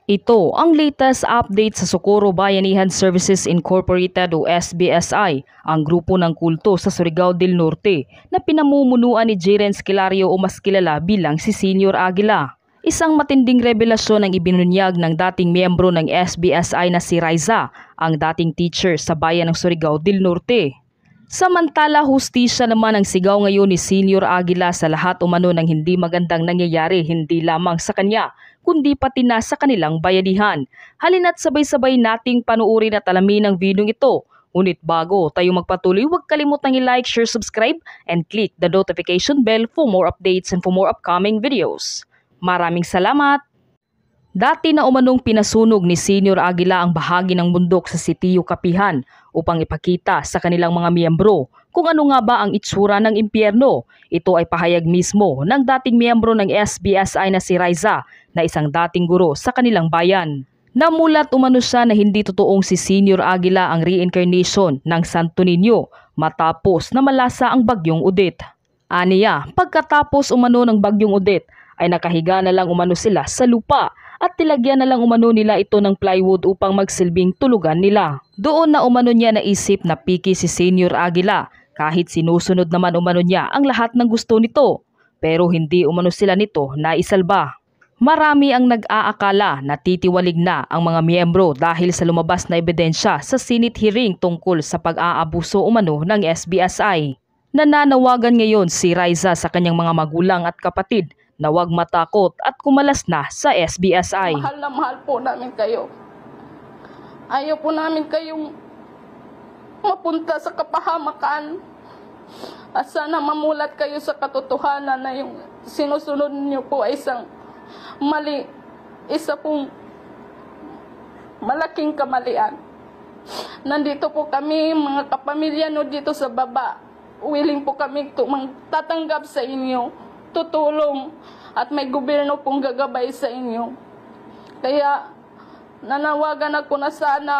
Ito ang latest update sa Socorro Bayanihan Services Incorporated o SBSI, ang grupo ng kulto sa Surigao del Norte na pinamumunuan ni Jeren Esquilario o mas kilala bilang si Senior Aguila. Isang matinding revelasyon ang ibinunyag ng dating miyembro ng SBSI na si Raisa, ang dating teacher sa bayan ng Surigao del Norte. Samantala, hustisya naman ang sigaw ngayon ni Senior Aguila sa lahat umano ng hindi magandang nangyayari hindi lamang sa kanya, kundi pati na sa kanilang bayanihan. Halina't sabay-sabay nating panuorin at alamin ang videong ito. Ngunit bago tayo magpatuloy, huwag kalimutang i-like, share, subscribe, and click the notification bell for more updates and for more upcoming videos. Maraming salamat! Dati na umanong pinasunog ni Senior Aguila ang bahagi ng bundok sa Sitio Kapihan upang ipakita sa kanilang mga miyembro kung ano nga ba ang itsura ng impyerno. Ito ay pahayag mismo ng dating miyembro ng SBSI na si Raisa na isang dating guro sa kanilang bayan. Namulat umano siya na hindi totoong si Senior Aguila ang reincarnation ng Santo Niño matapos na malasa ang bagyong Odette. Aniya, pagkatapos umano ng bagyong Odette ay nakahiga na lang umano sila sa lupa at tilagyan na lang umano nila ito ng plywood upang magsilbing tulugan nila. Doon na umano niya naisip na piki si Senior Aguila kahit sinusunod naman umano niya ang lahat ng gusto nito, pero hindi umano sila nito naisalba. Marami ang nag-aakala na titiwalig na ang mga miyembro dahil sa lumabas na ebidensya sa Senate hearing tungkol sa pag-aabuso umano ng SBSI. Nananawagan ngayon si Raisa sa kanyang mga magulang at kapatid na huwag matakot at kumalas na sa SBSI. Mahal na mahal po namin kayo. Ayaw po namin kayong mapunta sa kapahamakan. At sana mamulat kayo sa katotohanan na yung sinusunod niyo po ay isang mali. Isa pong malaking kamalian. Nandito po kami, mga kapamilya no dito sa baba. Willing po kami tatanggap sa inyo, tutulong, at may gobyerno pong gagabay sa inyo. Kaya nanawagan ako na sana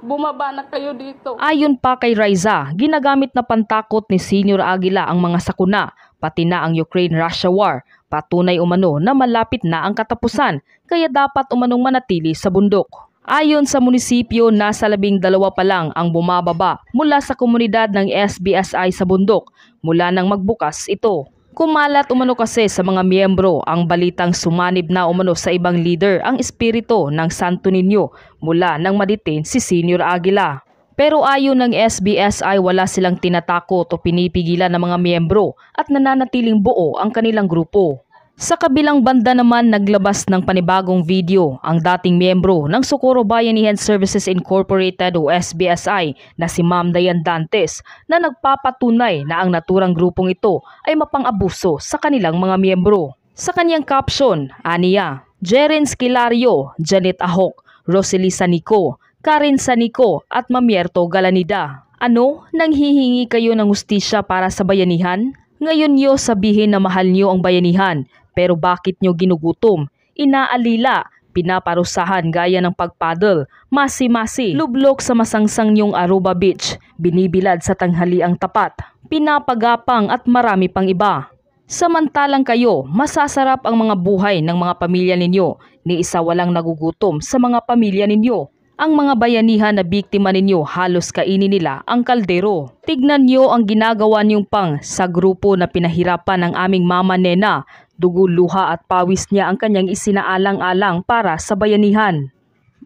bumaba na kayo dito. Ayon pa kay Raisa, ginagamit na pantakot ni Senior Aguila ang mga sakuna, pati na ang Ukraine-Russia war. Patunay umano na malapit na ang katapusan, kaya dapat umanong manatili sa bundok. Ayon sa munisipyo, nasa 12 pa lang ang bumababa mula sa komunidad ng SBSI sa bundok mula nang magbukas ito. Kumalat umano kasi sa mga miyembro ang balitang sumanib na umano sa ibang leader ang espiritu ng Santo Niño mula nang ma-detain si Senior Aguila. Pero ayon ng SBSI, wala silang tinatakot o pinipigilan ng mga miyembro at nananatiling buo ang kanilang grupo. Sa kabilang banda naman, naglabas ng panibagong video ang dating miyembro ng Socorro Bayanihan Services Incorporated o SBSI na si Ma'am Dayan Dantes na nagpapatunay na ang naturang grupong ito ay mapang-abuso sa kanilang mga miyembro. Sa kanyang caption, aniya, Jeren Esquilario, Janet Ahok, Rosely Sanico, Karen Sanico at Mamierto Galanida. Ano? Nanghihingi kayo ng hustisya para sa bayanihan? Ngayon niyo sabihin na mahal niyo ang bayanihan, pero bakit niyo ginugutom, inaalila, pinaparusahan gaya ng pagpaddle, masi-masi, lublok sa masangsang niyong Aruba Beach, binibilad sa tanghaliang tapat, pinapagapang at marami pang iba. Samantalang kayo, masasarap ang mga buhay ng mga pamilya ninyo, ni isa walang nagugutom sa mga pamilya ninyo. Ang mga bayanihan na biktima ninyo halos kainin nila ang kaldero. Tignan niyo ang ginagawa niyong pang sa grupo na pinahirapan ng aming mama Nena. Dugo, luha at pawis niya ang kanyang isinaalang-alang para sa bayanihan.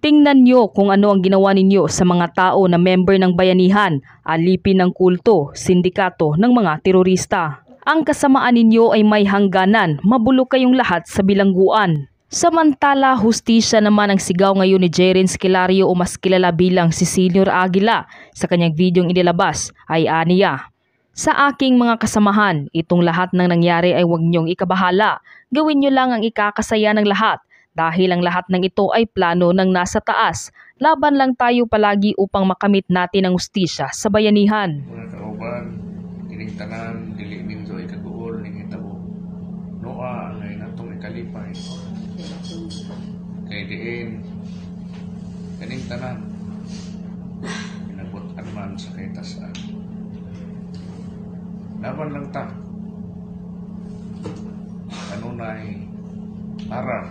Tingnan niyo kung ano ang ginawa ninyo sa mga tao na member ng bayanihan, alipin ng kulto, sindikato ng mga terorista. Ang kasamaan ninyo ay may hangganan, mabulok kayong lahat sa bilangguan. Samantala, hustisya naman ang sigaw ngayon ni Jeren Esquilario o mas kilala bilang si Senior Aguila sa kanyang videong inilabas ay aniya. Sa aking mga kasamahan, itong lahat ng nangyari ay huwag niyong ikabahala. Gawin niyo lang ang ikakasaya ng lahat dahil ang lahat ng ito ay plano ng nasa taas. Laban lang tayo palagi upang makamit natin ang hustisya sa bayanihan. Mga kauban, kining tanan, dili minto ikaguol, ning itabo. Noa, ngay natong ikalipay. Kay diin, kaning tanan, pinabutan man sa kaitasan. Laban lang ta. Kanunay para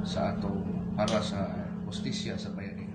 sa atong para sa hustisya sa bayani.